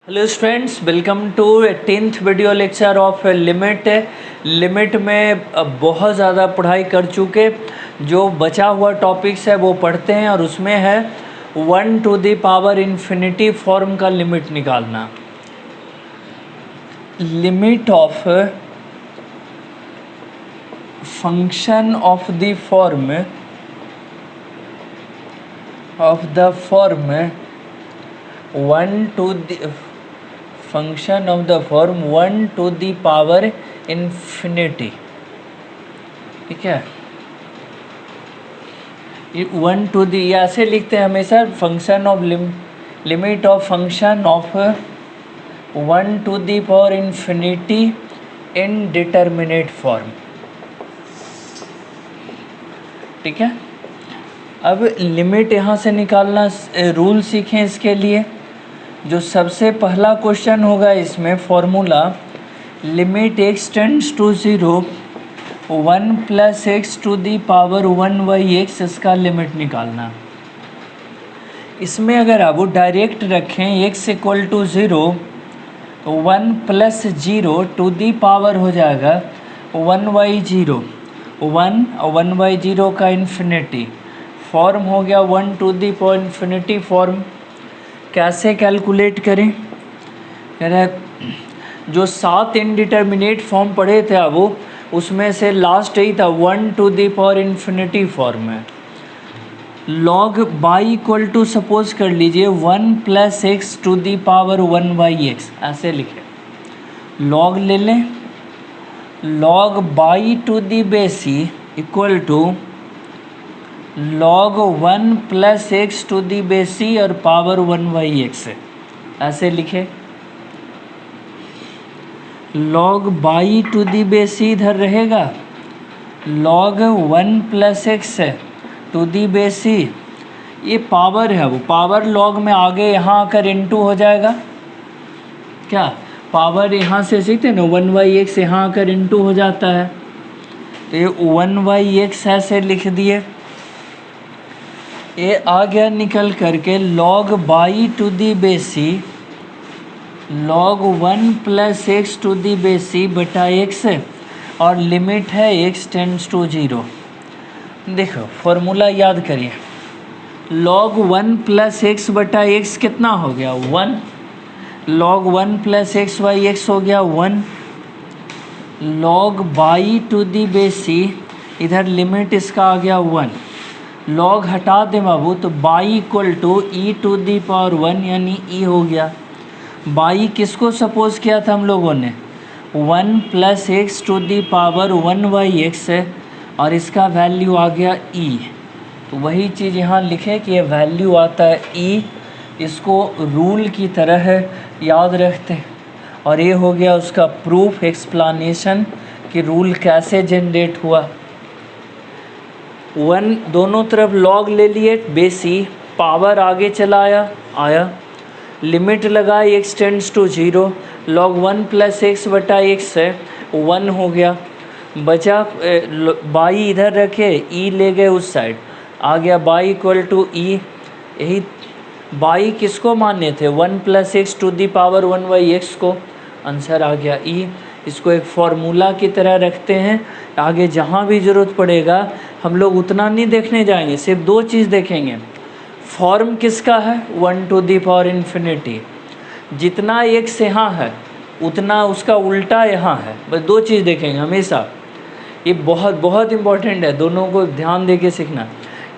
Hello students, welcome to 10th video lecture of limit. Limit में बहुत ज़्यादा पढ़ाई कर चुके, जो बचा हुआ टॉपिक्स है वो पढ़ते हैं और उसमें है 1 to the power infinity form का लिमिट निकालना। Limit of function of the form 1 to the function of the form 1 to the power infinity। ठीक है, 1 to the ऐसे लिखते हैं हमेशा, function of limit of function of 1 to the power infinity indeterminate form. ठीक है, अब लिमिट यहाँ से निकालना रूल सीखें। इसके लिए जो सबसे पहला क्वेश्चन होगा इसमें formula, limit x tends to 0 1 + x to the power 1/x, इसका लिमिट निकालना। इसमें अगर आप वो डायरेक्ट रखें x = 0 तो 1 + 0 टू दी पावर हो जाएगा 1/0, 1 और 1/0 का इन्फिनिटी फॉर्म हो गया 1 to the power infinity form. कैसे कैलकुलेट करें? कह रहे जो 7 इनडिटरमिनेट फॉर्म पढ़े थे अब वो, उसमें से लास्ट यही था 1 to the power infinity form है। log y equal to suppose कर लीजिए 1 + x to the power 1/x, ऐसे लिखे। log ले लें, log बाई टू दी बेसी equal to log 1 + x to the बेसी और पावर 1/x, ऐसे लिखे। log बाई टू दी बेसी इधर रहेगा, log 1 + x टू दी बेसी, ये पावर है, वो पावर log में आगे यहाँ आकर इनटू हो जाएगा। क्या पावर यहाँ से सीखते ना, 1/x यहाँ आकर इनटू हो जाता है, तो ये 1/x ऐसे लिख दिए। ये आ गया निकल करके log बाई टू दी बेसी log 1 + x to the बेसी बटा x, और लिमिट है x टेंड्स टू 0। देखो फॉर्मूला याद करिए, log 1 + x बटा x कितना हो गया 1, log 1 + x/x हो गया 1, log बाई टू दी बेसी इधर लिमिट इसका आ गया 1, log हटा दें बाबू तो y equal to e to the power 1 यानी e हो गया। बाई किसको सपोज किया था हम लोगों ने, 1 + x to the power 1/x है, और इसका वैल्यू आ गया e। तो वही चीज़ यहाँ लिखे कि ये वैल्यू आता है e, इसको रूल की तरह याद रखते हैं। और ये हो गया उसका प्रूफ, एक्सप्लेनेशन कि रूल कैसे जनरेट हुआ। 1 दोनों तरफ log ले लिए बेसी, पावर आगे चला आया, लिमिट लगाई x tends to 0, log 1 + x बटा x है 1 हो गया, बचा बाई इधर रखे, e ले गए उस साइड, आ गया बाई इक्वल टू e। यही बाई किसको माने थे, 1 + x to the power 1/x को, आंसर आ गया e। इसको एक फार्मूला की तरह रखते हैं, आगे जहाँ भी ज़रूरत पड़ेगा हम लोग उतना नहीं देखने जाएंगे, सिर्फ 2 चीज़ देखेंगे। फॉर्म किसका है 1 to the power infinity, जितना x यहाँ है उतना उसका उल्टा यहाँ है, बस 2 चीज़ देखेंगे हमेशा। ये बहुत बहुत इम्पोर्टेंट है, दोनों को ध्यान दे के सीखना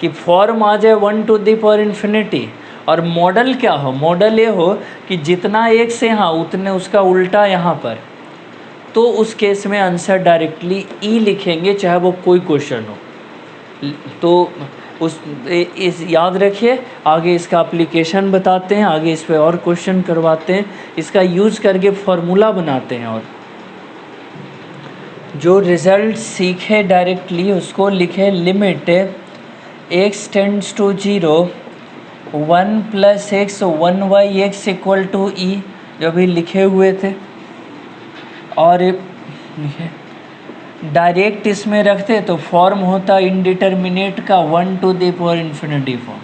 कि फॉर्म आ जाए 1 to the power infinity, और मॉडल क्या हो, मॉडल ये हो कि जितना x यहाँ उतने उसका उल्टा यहाँ पर, तो उस केस में आंसर डायरेक्टली ई लिखेंगे चाहे वो कोई क्वेश्चन हो। तो इस याद रखिए, आगे इसका एप्लीकेशन बताते हैं, आगे इस पे और क्वेश्चन करवाते हैं, इसका यूज़ करके फार्मूला बनाते हैं, और जो रिज़ल्ट सीखे डायरेक्टली उसको लिखे limit x tends to 0 1 + x 1/x equal to e, जो भी लिखे हुए थे, और डायरेक्ट इसमें रखते तो फॉर्म होता इनडिटरमिनेट का 1 to the power infinity form.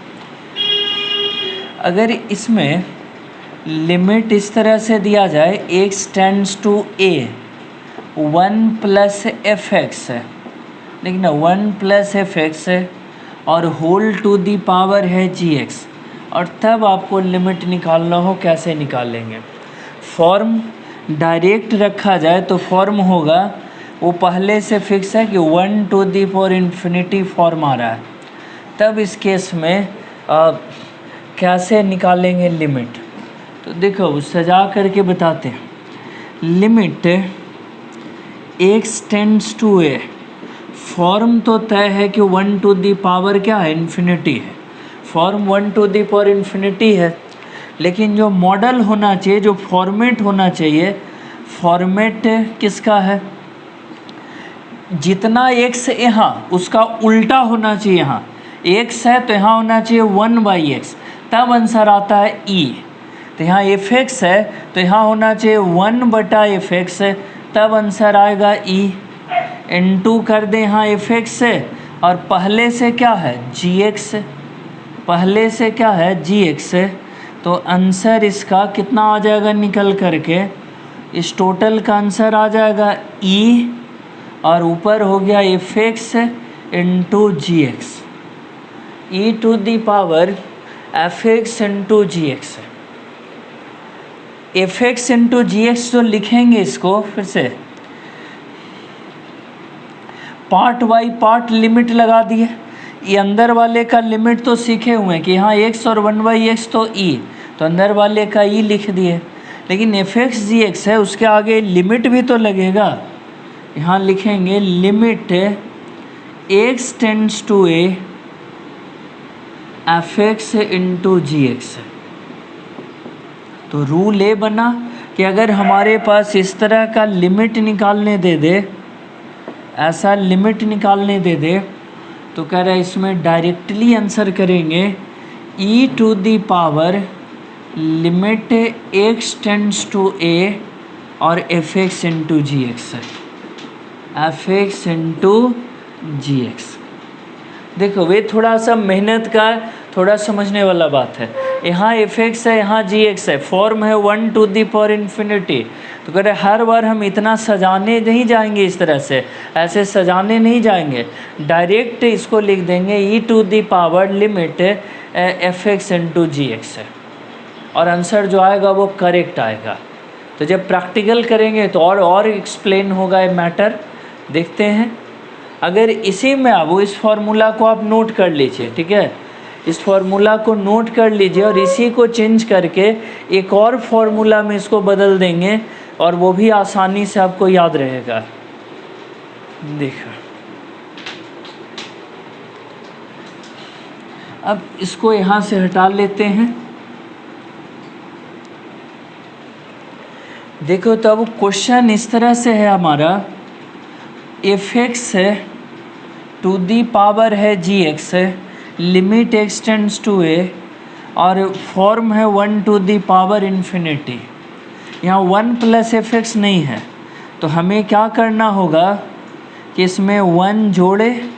अगर इसमें लिमिट इस तरह से दिया जाए x tends to a 1 plus f x है, देखिए ना 1 प्लस एफ एक्स है और होल टू दी पावर है जी एक्स, और तब आपको लिमिट निकालना हो कैसे निकालेंगे। फॉर्म डायरेक्ट रखा जाए तो फॉर्म होगा वो पहले से फिक्स है कि 1 to the power infinity form आ रहा है, तब इस केस में कैसे निकालेंगे लिमिट। तो देखो सजा करके बताते हैं। Limit x tends to a, form तो तय है कि 1 टू दी पावर क्या है, इन्फिनिटी है। Form 1 to the power infinity है, लेकिन जो मॉडल होना चाहिए, जो फॉर्मेट होना चाहिए, फॉर्मेट किसका है, जितना x यहाँ उसका उल्टा होना चाहिए। यहाँ x है तो यहाँ होना चाहिए 1/x, तब आंसर आता है e। तो यहाँ एफ एक्स है तो यहाँ होना चाहिए 1/fx, तब आंसर आएगा e। इनटू कर दें यहाँ एफ एक्स से, और पहले से क्या है जी एक्स, पहले से क्या है जी एक्स है, तो आंसर इसका कितना आ जाएगा निकल करके, इस टोटल का आंसर आ जाएगा e, और ऊपर हो गया f x into g x, e to the power f x into g x. F x into g x जो लिखेंगे इसको फिर से पार्ट बाई पार्ट लिमिट लगा दिए। ये अंदर वाले का लिमिट तो सीखे हुए हैं कि यहाँ x और 1/x तो e, तो अंदर वाले का e लिख दिए, लेकिन एफ एक्स जी एक्स है उसके आगे लिमिट भी तो लगेगा। यहाँ लिखेंगे limit x tends to a f x into g x. तो रूल ए बना कि अगर हमारे पास इस तरह का लिमिट निकालने दे दे, ऐसा लिमिट निकालने दे दे, तो कह रहा है इसमें डायरेक्टली आंसर करेंगे e to the power limit x tends to a और f x into g x, f x into g x. देखो वे थोड़ा सा मेहनत का, थोड़ा समझने वाला बात है। यहाँ एफ एक्स है, यहाँ जी एक्स है, फॉर्म है 1 टू दी पावर इन्फिनिटी, तो कह रहे हर बार हम इतना सजाने नहीं जाएंगे, इस तरह से ऐसे सजाने नहीं जाएंगे, डायरेक्ट इसको लिख देंगे e to the power limit f x into g x है, और आंसर जो आएगा वो करेक्ट आएगा। तो जब प्रैक्टिकल करेंगे तो और एक्सप्लेन होगा ये मैटर। देखते हैं, अगर इसी में अब इस फार्मूला को आप नोट कर लीजिए, ठीक है, इस फार्मूला को नोट कर लीजिए और इसी को चेंज करके एक और फार्मूला में इसको बदल देंगे, और वो भी आसानी से आपको याद रहेगा। देखो अब इसको यहाँ से हटा लेते हैं। देखो तो अब क्वेश्चन इस तरह से है हमारा, एफ एक्स है टू दी पावर है जी एक्स है, लिमिट एक्स टेंड्स टू ए, और फॉर्म है 1 टू दी पावर इन्फिनिटी। यहाँ 1 प्लस एफ एक्स नहीं है, तो हमें क्या करना होगा कि इसमें 1 जोड़े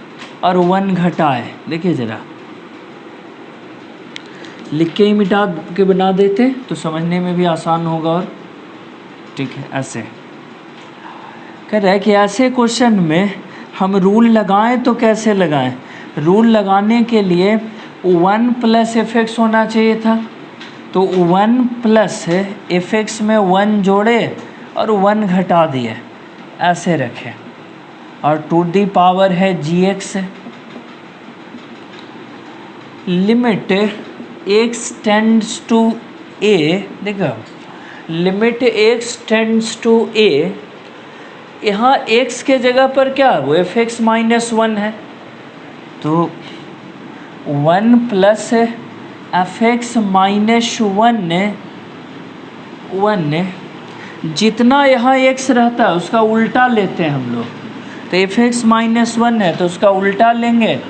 और 1 घटाए। देखिए ज़रा लिख के ही मिटा के बना देते तो समझने में भी आसान होगा, और ठीक है ऐसे कह रहा है कि ऐसे क्वेश्चन में हम रूल लगाएं तो कैसे लगाएं। रूल लगाने के लिए 1 प्लस एफ एक्स होना चाहिए था, तो 1 प्लस एफ एक्स में 1 जोड़े और 1 घटा दिए, ऐसे रखें, और टू दी पावर है g x. Limit x tends to a, देखो limit x tends to a, यहाँ x के जगह पर क्या है वो एफ एक्स माइनस 1 है, तो 1 प्लस एफ एक्स माइनस 1 जितना यहाँ x रहता है उसका उल्टा लेते हैं हम लोग, तो एफ एक्स माइनस 1 है तो उसका उल्टा लेंगे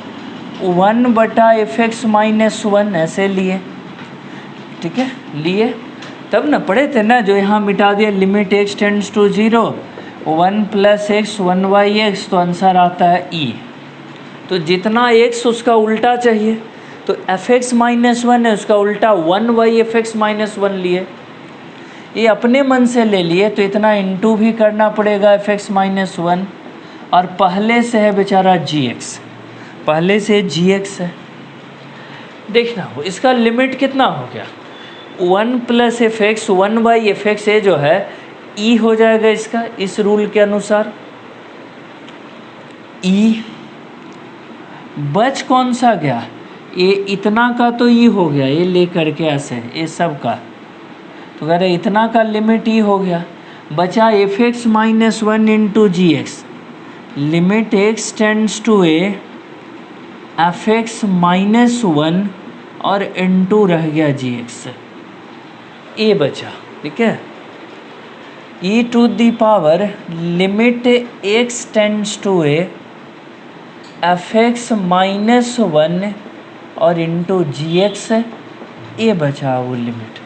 1/एफ एक्स माइनस 1, ऐसे लिए, ठीक है, लिए तब ना पढ़े थे ना, जो यहाँ मिटा दिया limit x tends to 0 1 plus x 1/x, तो आंसर आता है e। तो जितना x उसका उल्टा चाहिए, तो एफ एक्स माइनस 1 है उसका उल्टा 1/एफ एक्स माइनस 1 लिए, ये अपने मन से ले लिए तो इतना इंटू भी करना पड़ेगा f(x-1) और पहले से है बेचारा gx, पहले से gx है। देखना हो इसका लिमिट कितना हो गया, 1 + fx 1/fx ये जो है e हो जाएगा इसका, इस रूल के अनुसार e। बच कौन सा गया, ये इतना का तो e हो गया, ये ले करके ऐसे ये सब का, तो कह रहे इतना का लिमिट e हो गया। बचा f(x-1) into gx, limit x tends to a f(x-1) और इंटू रह गया gx, a बचा, ठीक है। e⁻ limit x tends to a f(x-1) और इंटू gx, a बचा वो लिमिट।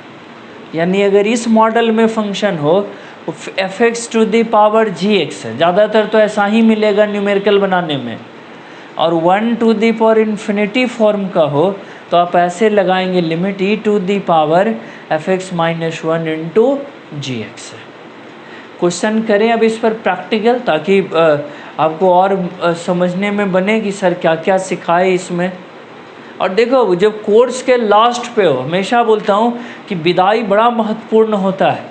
यानी अगर इस मॉडल में फंक्शन हो f(x⁻gx है, ज़्यादातर तो ऐसा ही मिलेगा न्यूमेरिकल बनाने में, और 1⁻∞ फॉर्म का हो तो आप ऐसे लगाएंगे limit e⁻ f(x-1) into gx। Question करें अब इस पर प्रैक्टिकल, ताकि आपको और समझने में बने कि सर क्या क्या सिखाए इसमें। और देखो जब कोर्स के लास्ट पे हो, हमेशा बोलता हूँ कि विदाई बड़ा महत्वपूर्ण होता है,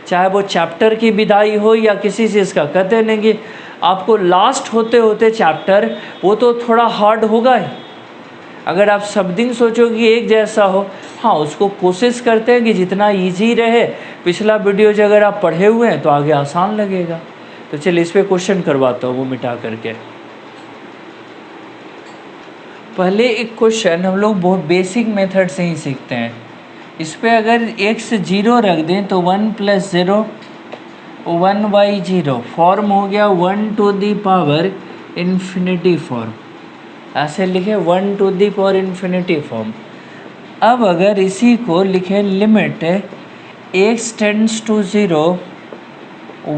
चाहे वो चैप्टर की विदाई हो या किसी चीज़ का। कहते हैं कि आपको लास्ट होते होते चैप्टर वो तो थोड़ा हार्ड होगा ही। अगर आप सब दिन सोचो कि एक जैसा हो, हाँ उसको कोशिश करते हैं कि जितना इजी रहे। पिछला वीडियो जो अगर आप पढ़े हुए हैं तो आगे आसान लगेगा। तो चलिए इस पर क्वेश्चन करवाता हूँ वो मिटा करके। पहले एक क्वेश्चन हम लोग बहुत बेसिक मेथड से ही सीखते हैं। इस पर अगर x 0 रख दें तो 1 + 0 1/0 फॉर्म हो गया 1⁻∞ फॉर्म, ऐसे लिखे 1⁻∞ फॉर्म। अब अगर इसी को लिखे limit x tends to 0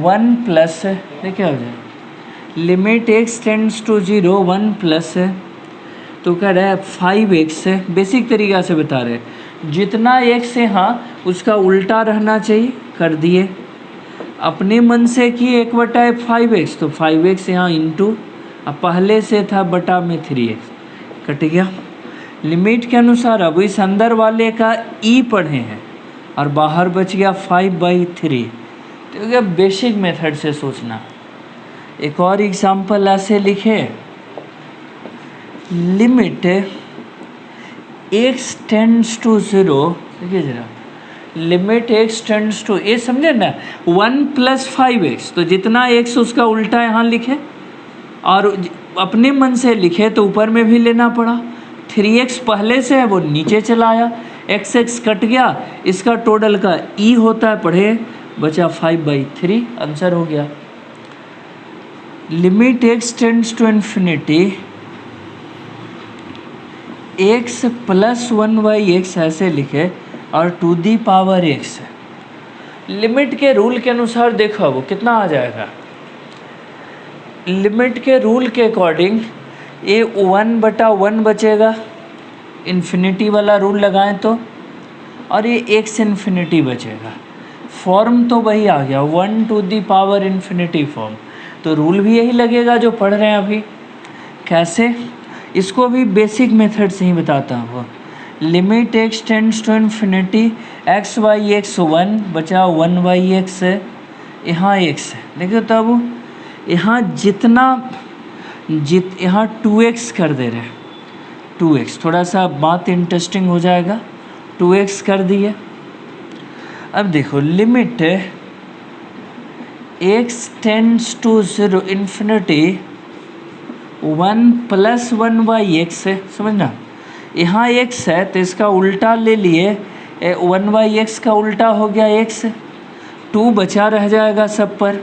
1 plus, देखिए हो जाए limit x tends to 0 1 plus, तो कह रहा है 5x, बेसिक तरीक़ा से बता रहे हैं जितना x है हाँ उसका उल्टा रहना चाहिए, कर दिए। अपने मन से कि 1/5x, तो 5x यहाँ इंटू, अब पहले से था बटा में 3x, कट गया। लिमिट के अनुसार अब इस अंदर वाले का e पढ़े हैं और बाहर बच गया 5/3। तो क्या बेसिक मेथड से सोचना। एक और एग्जांपल ऐसे लिखे, लिमिट x टेंड्स टू 0, देखिए जरा लिमिट x टेंड्स टू, ये समझे ना 1 + 5x, तो जितना x उसका उल्टा यहाँ लिखे और अपने मन से लिखे तो ऊपर में भी लेना पड़ा। 3x पहले से है वो नीचे चला आया, x कट गया, इसका टोटल का e होता है पढ़े, बचा 5/3, आंसर हो गया। Limit x tends to infinity x + 1/x ऐसे लिखे और (2)x। लिमिट के रूल के अनुसार देखो वो कितना आ जाएगा। लिमिट के रूल के अकॉर्डिंग ये 1/1 बचेगा, इन्फिनिटी वाला रूल लगाएं तो, और ये x इन्फिनिटी बचेगा। फॉर्म तो वही आ गया 1⁻∞ फॉर्म, तो रूल भी यही लगेगा जो पढ़ रहे हैं अभी। कैसे, इसको भी बेसिक मेथड से ही बताता हूँ। Limit x tends to infinity x/x 1 बचा 1/x, यहाँ x है, देखो तब यहाँ जितना यहाँ 2x कर दे रहे हैं, 2x, थोड़ा सा बात इंटरेस्टिंग हो जाएगा। 2x कर दिए। अब देखो limit x tends to 0 infinity 1 + 1/x है, समझना। यहाँ x है तो इसका उल्टा ले लिए, 1/x का उल्टा हो गया x, 2 बचा रह जाएगा सब पर।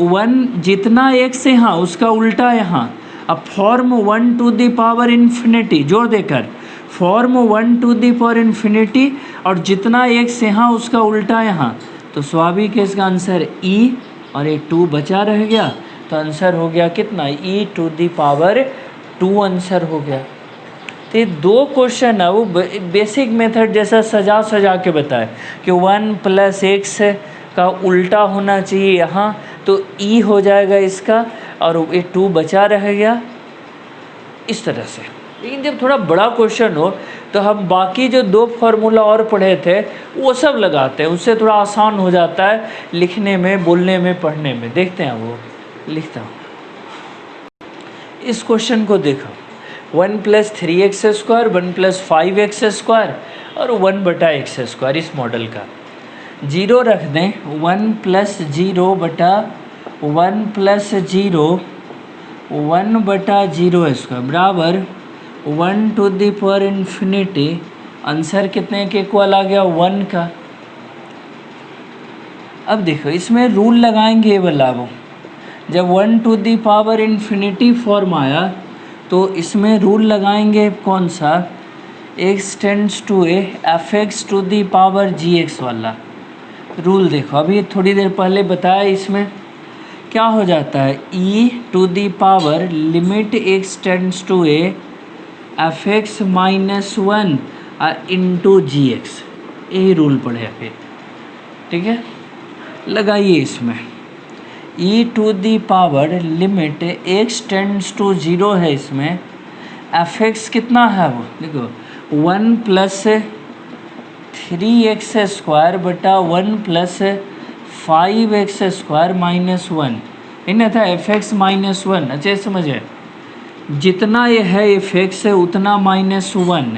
1 जितना x है हाँ उसका उल्टा यहाँ। अब फॉर्म 1⁻∞ जोड़ देकर फॉर्म 1⁻∞, और जितना x यहाँ उसका उल्टा यहाँ, तो स्वाभाविक है इसका आंसर e, और एक 2 बचा रह गया, तो आंसर हो गया कितना e⁻2 आंसर हो गया। तो ये 2 क्वेश्चन है वो बेसिक मेथड जैसा सजा सजा के बताए कि 1 + x का उल्टा होना चाहिए यहाँ, तो e हो जाएगा इसका और ये 2 बचा रह गया इस तरह से। लेकिन जब थोड़ा बड़ा क्वेश्चन हो तो हम बाकी जो 2 फार्मूला और पढ़े थे वो सब लगाते हैं, उससे थोड़ा आसान हो जाता है लिखने में, बोलने में, पढ़ने में। देखते हैं वो लिखता हूँ। इस क्वेश्चन को देखो, 1 + 3x², 1 + 5x² और 1/x², इस मॉडल का 0 रख दें। 1 + 0 बटा 1 + 0 1/0² बराबर 1∞। आंसर कितने के इक्वल आ गया? 1 का। अब देखो इसमें रूल लगाएंगे ये वाला, वो जब 1∞ फॉर्म आया तो इसमें रूल लगाएंगे कौन सा? x tends to a fx⁻gx वाला रूल। देखो अभी थोड़ी देर पहले बताया, इसमें क्या हो जाता है? e⁻ limit x tends to a fx-1 into gx, यही रूल पढ़े अभी। ठीक है, लगाइए इसमें e⁻ limit x tends to 0 है, इसमें fx कितना है वो देखो 1 + 3x² बटा 1 + 5x² - 1, इन्हें था fx-1। अच्छे समझे, जितना ये है fx है उतना -1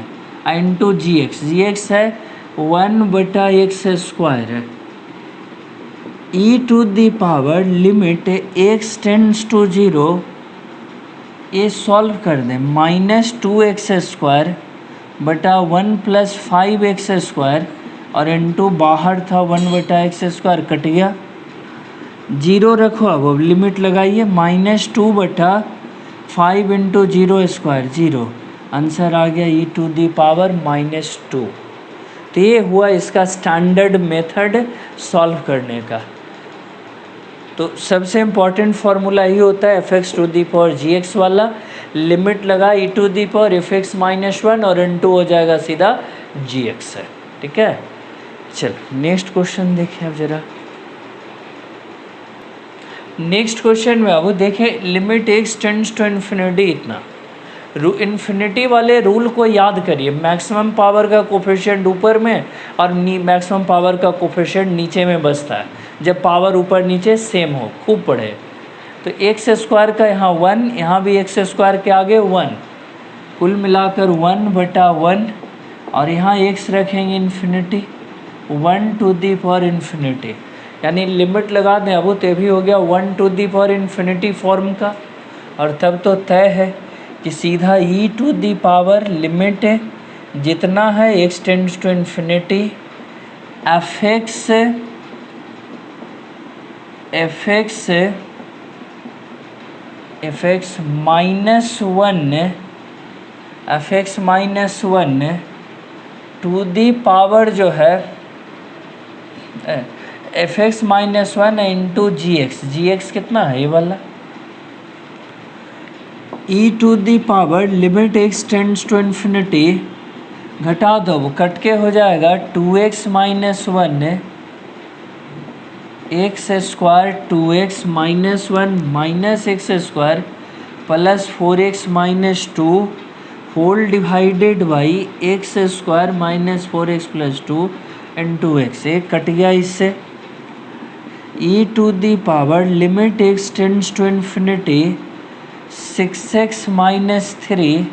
इंटू gx है 1/x² है। e⁻ limit x tends to 0, ये सॉल्व कर दें, -2x² बटा 1 + 5x² और इंटू बाहर था 1/x², कट गया। 0 रखो, अब लिमिट लगाइए, -2/5 इंटू 0² 0, आंसर आ गया e⁻−2। तो ये हुआ इसका स्टैंडर्ड मेथड सॉल्व करने का। तो सबसे इम्पॉर्टेंट फार्मूला ही होता है fx⁻gx वाला, लिमिट लगा e⁻fx-1 और इंटू हो जाएगा सीधा gx है। ठीक है, चलो नेक्स्ट क्वेश्चन देखें अब जरा। नेक्स्ट क्वेश्चन में अब देखें, limit x tends to infinity इतना। इन्फिनिटी वाले रूल को याद करिए, मैक्सिमम पावर का कोफिशिएंट ऊपर में और मैक्सिमम पावर का कोफिशिएंट नीचे में बसता है, जब पावर ऊपर नीचे सेम हो। खूब पढ़े। तो x² का यहाँ 1, यहाँ भी x² के आगे 1, कुल मिलाकर 1/1 और यहाँ x रखेंगे इन्फिनिटी 1⁻∞, यानी लिमिट लगा दें अब तो भी हो गया 1⁻∞ फॉर्म का। और तब तो तय है कि सीधा e⁻ लिमिट जितना है x tends to infinity fx-1 to the power जो है fx-1 इंटू gx कितना है ये वाला, e⁻ limit x tends to infinity, घटा दो वो कट के हो जाएगा 2x - 1 x² 2x - 1 -x² plus 4x - 2 whole divided by x² -4x + 2 into x। एक कट गया इससे। e⁻ limit x tends to infinity 6x - 3,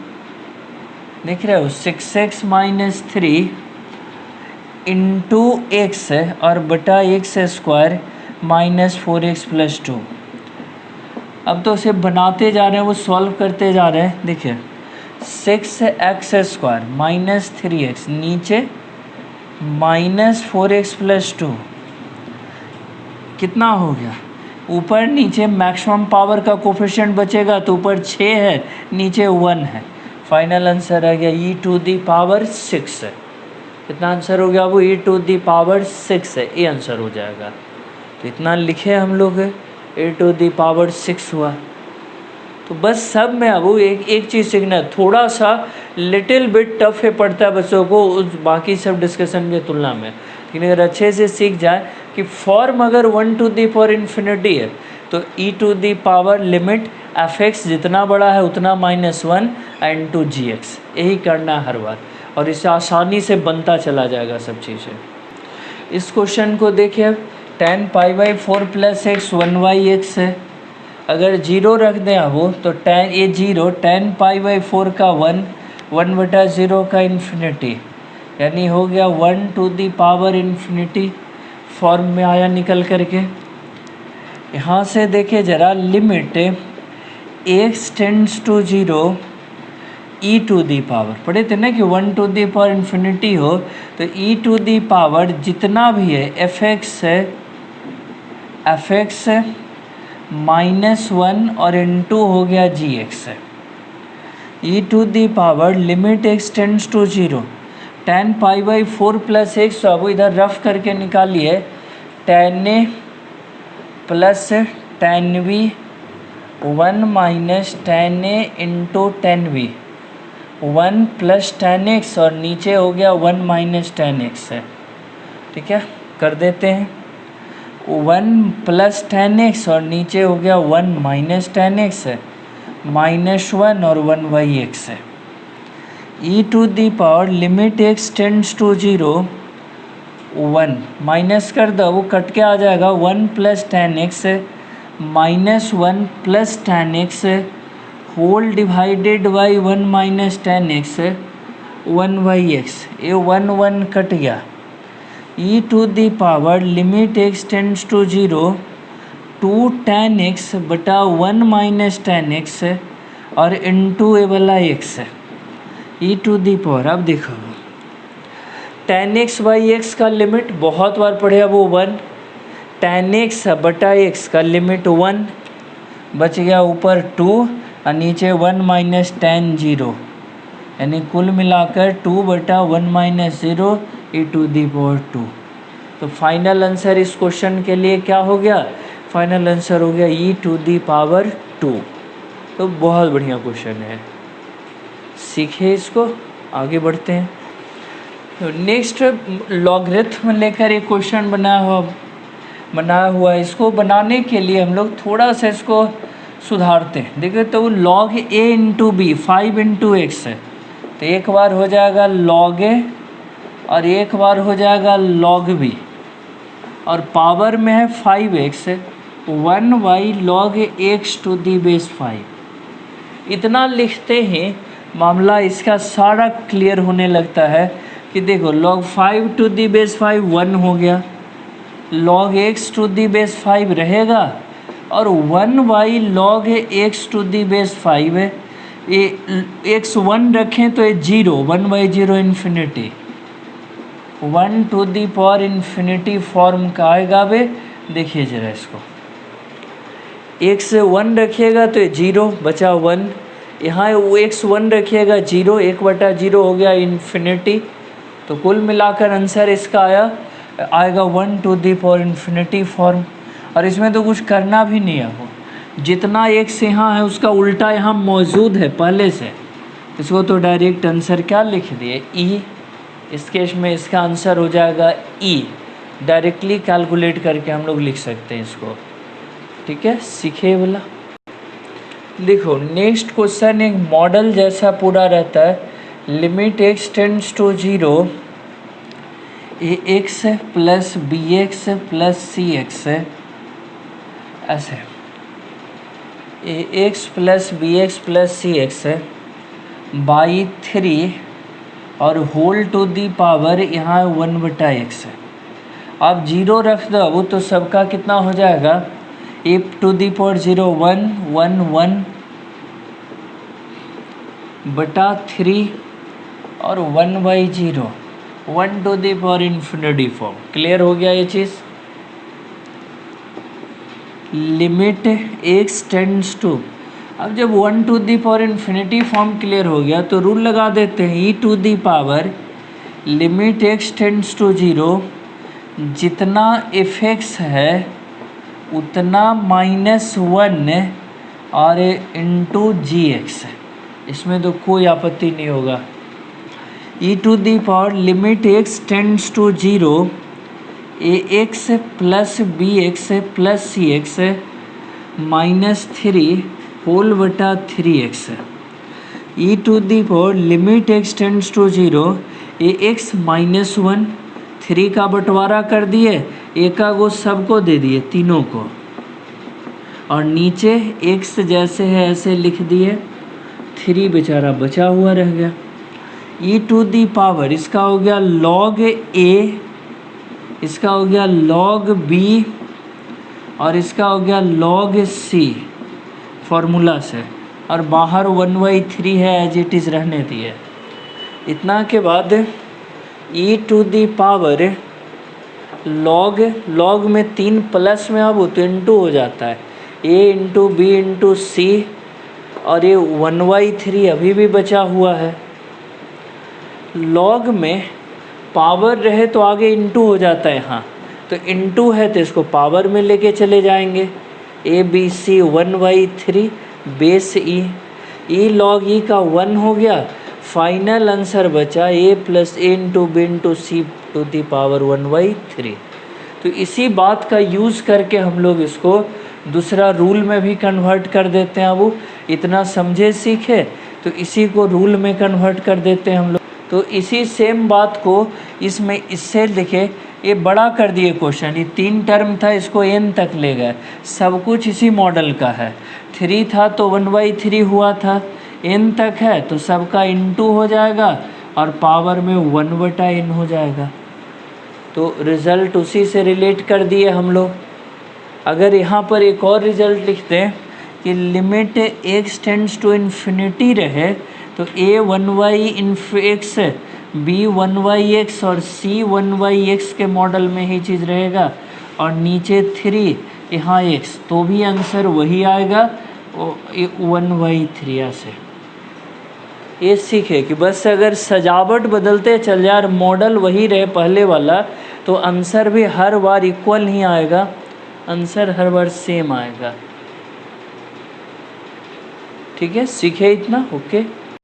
देख रहे हो 6x - 3 इंटू x और बटा x² -4x + 2। अब तो उसे बनाते जा रहे हैं, वो सॉल्व करते जा रहे हैं। देखिए 6x² - 3x नीचे -4x + 2 कितना हो गया, ऊपर नीचे मैक्सिमम पावर का कोफिशिएंट बचेगा तो ऊपर 6 है, नीचे 1 है। फाइनल आंसर आ गया e⁻6 है। कितना आंसर हो गया, वो e⁻6 है, ये आंसर हो जाएगा। तो इतना लिखे हम लोग, e⁻6 हुआ। तो बस सब में अब वो एक चीज़ सीखना है, थोड़ा सा लिटिल बिट टफ है पड़ता है बच्चों को उस बाकी सब डिस्कशन की तुलना में, लेकिन अगर अच्छे से सीख जाए कि फॉर्म अगर 1 टू दी पावर इन्फिनिटी है तो e to the power limit fx जितना बड़ा है उतना -1 एंड टू gx, यही करना है हर बार और इससे आसानी से बनता चला जाएगा सब चीज़ें। इस क्वेश्चन को देखिए, tan π/4 + x 1/x है, अगर 0 रख दें वो तो tan ये 0 tan π/4 का 1/0 का इन्फिनिटी, यानी हो गया 1 to the power infinity form में आया निकल करके। यहाँ से देखिए ज़रा, limit x tends to 0 e to the power, पढ़े थे ना कि 1 टू दी पावर इन्फिनिटी हो तो e टू दी पावर जितना भी है fx है -1 और इनटू हो गया gx है। e to the power limit x tends to 0 tan π/4 + x, तो अब इधर रफ करके निकालिए, tan a plus tan v 1 minus tan a into tan v 1 plus tan x और नीचे हो गया 1 माइनस tan x है। ठीक है, कर देते हैं, 1 प्लस tan x और नीचे हो गया 1 माइनस tan x है, -1 और 1/x है। e to the power limit x tends to 0 1 minus कर दो, वो कट के आ जाएगा, 1 प्लस tan x है -1 प्लस tan x है whole divided by 1 minus tan x है 1/x, ये 1 कट गया। e to the power limit x tends to 0 2 tan x बटा 1 माइनस tan x है और इनटू ए वाला x है e टू दी पावर। अब देखो tan x/x का लिमिट बहुत बार पढ़े, वो 1, tan x बटा x का लिमिट 1 बच गया, ऊपर 2 और नीचे 1 माइनस tan 0, यानी कुल मिलाकर 2 बटा 1 minus 0 e to the power 2। तो फाइनल आंसर इस क्वेश्चन के लिए क्या हो गया, फाइनल आंसर हो गया e टू दी पावर 2। तो बहुत बढ़िया क्वेश्चन है, सीखे इसको, आगे बढ़ते हैं। तो नेक्स्ट लॉगरिथम लेकर एक क्वेश्चन बनाया हुआ है। इसको बनाने के लिए हम लोग थोड़ा सा इसको सुधारते हैं। देखिए तो log a into b 5 into x है, तो एक बार हो जाएगा log a और एक बार हो जाएगा log b, और पावर में है 5x 1/log x to the base 5। इतना लिखते ही मामला इसका सारा क्लियर होने लगता है कि देखो log 5 टू दी बेस 5 1 हो गया, log x to the base 5 रहेगा और 1/log x to the base 5 है। ये x 1 रखें तो ये 0 1/0 infinity 1 to the power infinity form का आएगा। वे देखिए जरा इसको, x 1 रखिएगा तो ये 0 बचा 1, यहाँ x 1 रखिएगा 0 1/0 हो गया इन्फिनिटी। तो कुल मिलाकर आंसर इसका आएगा 1 to the power infinity form. और इसमें तो कुछ करना भी नहीं है, वो जितना x यहाँ है उसका उल्टा यहाँ मौजूद है पहले से, इसको तो डायरेक्ट आंसर क्या लिख दिए e। इस केस में इसका आंसर हो जाएगा e, डायरेक्टली कैलकुलेट करके हम लोग लिख सकते हैं इसको। ठीक है, सीखे वाला। देखो नेक्स्ट क्वेश्चन एक मॉडल जैसा पूरा रहता है, limit x tends to 0 ax plus bx plus cx है, ऐसे ax plus bx plus cx है बाई 3 और होल टू दी पावर यहाँ 1/x है। आप 0 रख दो वो तो सबका कितना हो जाएगा, a टू दी पावर 0 1 1 1 बटा 3 और 1/0 1 to the power infinity form. Clear हो गया ये चीज़। लिमिट x टेंड्स टू, अब जब 1 to the power infinity form clear हो गया तो रूल लगा देते हैं e to the power limit x tends to 0 जितना fx है उतना -1 और इंटू जी एक्स, इसमें तो कोई आपत्ति नहीं होगा। E to the power limit x tends to zero a x plus b x plus c x -3 whole बटा 3x। E to the power limit x tends to zero a x -1, 3 का बंटवारा कर दिए, एक का को सबको दे दिए तीनों को, और नीचे x जैसे है ऐसे लिख दिए, 3 बेचारा बचा हुआ रह गया। ई टू दी पावर इसका हो गया log a, इसका हो गया log b, और इसका हो गया log c फॉर्मूला से, और बाहर 1/3 है एज इट इज़ रहने दिए। इतना के बाद ई टू दी पावर log में 3 प्लस में अब तो इंटू हो जाता है, a इंटू बी इंटू सी, और ये 1/3 अभी भी बचा हुआ है। log में पावर रहे तो आगे इंटू हो जाता है, हाँ तो इंटू है तो इसको पावर में लेके चले जाएंगे। A b c 1/3 base e, e log e का 1 हो गया, फाइनल आंसर बचा a plus a into b into c to the power 1/3। तो इसी बात का यूज़ करके हम लोग इसको दूसरा रूल में भी कन्वर्ट कर देते हैं। अब इतना समझे सीखे तो इसी को रूल में कन्वर्ट कर देते हैं हम लोग। तो इसी सेम बात को इसमें इससे लिखे, ये बड़ा कर दिए क्वेश्चन, ये 3 टर्म था इसको n तक ले गए, सब कुछ इसी मॉडल का है। 3 था तो 1/3 हुआ था, n तक है तो सबका इंटू हो जाएगा और पावर में 1/n हो जाएगा। तो रिज़ल्ट उसी से रिलेट कर दिए हम लोग। अगर यहाँ पर एक और रिज़ल्ट लिखते हैं कि limit x tends to infinity रहे तो a 1/x, b 1/x और c 1/x के मॉडल में ही चीज़ रहेगा, और नीचे 3 यहाँ x, तो भी आंसर वही आएगा 1/3 से। ये सीखे कि बस अगर सजावट बदलते चल जाए और मॉडल वही रहे पहले वाला, तो आंसर भी हर बार इक्वल ही आएगा, आंसर हर बार सेम आएगा। ठीक है, सीखे इतना, ओके।